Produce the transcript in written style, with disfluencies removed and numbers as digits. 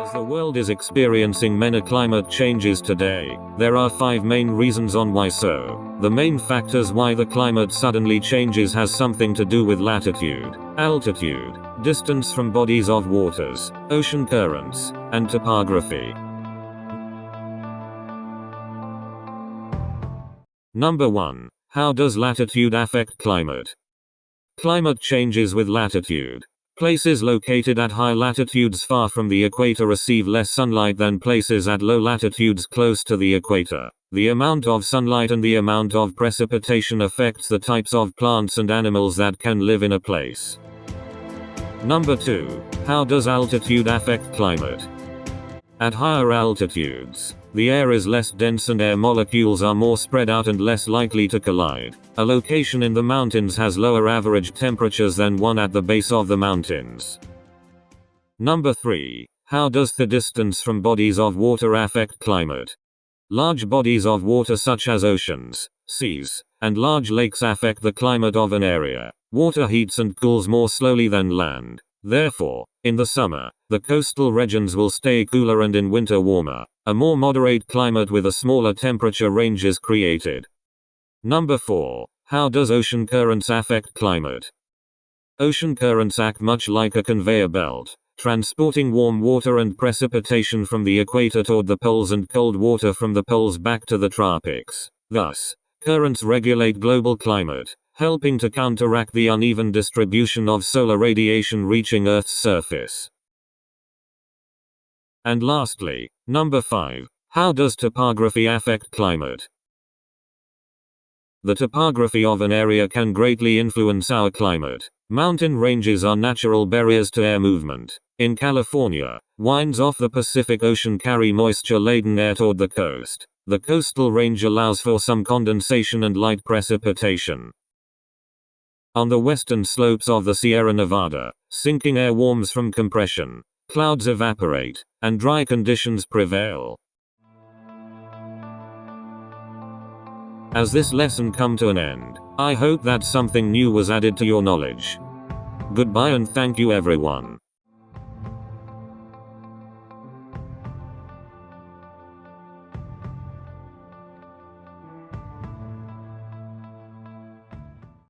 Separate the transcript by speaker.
Speaker 1: As the world is experiencing many climate changes today, there are 5 main reasons on why so. The main factors why the climate suddenly changes has something to do with latitude, altitude, distance from bodies of waters, ocean currents, and topography. Number 1. How does latitude affect climate? Climate changes with latitude. Places located at high latitudes far from the equator receive less sunlight than places at low latitudes close to the equator. The amount of sunlight and the amount of precipitation affects the types of plants and animals that can live in a place. Number 2. How does altitude affect climate? At higher altitudes, the air is less dense and air molecules are more spread out and less likely to collide. A location in the mountains has lower average temperatures than one at the base of the mountains. Number 3. How does the distance from bodies of water affect climate? Large bodies of water such as oceans, seas, and large lakes affect the climate of an area. Water heats and cools more slowly than land. Therefore, in the summer, the coastal regions will stay cooler and in winter warmer. A more moderate climate with a smaller temperature range is created. Number 4. How does ocean currents affect climate? Ocean currents act much like a conveyor belt, transporting warm water and precipitation from the equator toward the poles and cold water from the poles back to the tropics. Thus, currents regulate global climate, helping to counteract the uneven distribution of solar radiation reaching Earth's surface. And lastly, number 5. How does topography affect climate? The topography of an area can greatly influence our climate. Mountain ranges are natural barriers to air movement. In California, winds off the Pacific Ocean carry moisture-laden air toward the coast. The coastal range allows for some condensation and light precipitation. On the western slopes of the Sierra Nevada, sinking air warms from compression. Clouds evaporate, and dry conditions prevail. As this lesson come to an end, I hope that something new was added to your knowledge. Goodbye and thank you everyone.